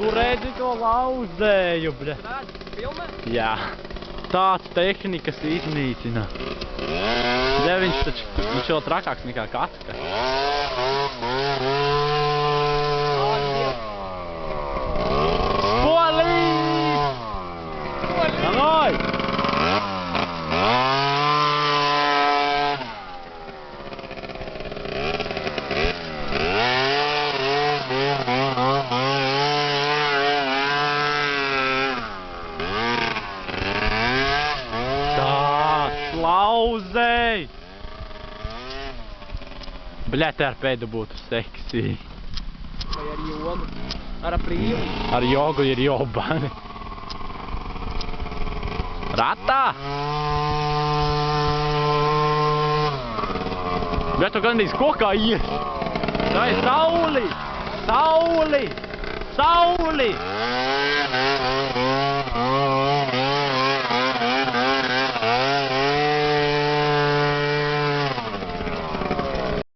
Tu redzi to lauzēju, bļa. Filmē? Jā. Tāds tehnikas iznīcina. Viņš vēl trakāks nekā katka. Spolīt! Davai! Lauzēj! Bļet, ar pēdu būtu seksī. Vai ar jogu? Ar aprīli? Ar jogu ir jobani. Ratā! Bļet, tu gandrīz kokā ies. Vai sauli! Sauli! Sauli!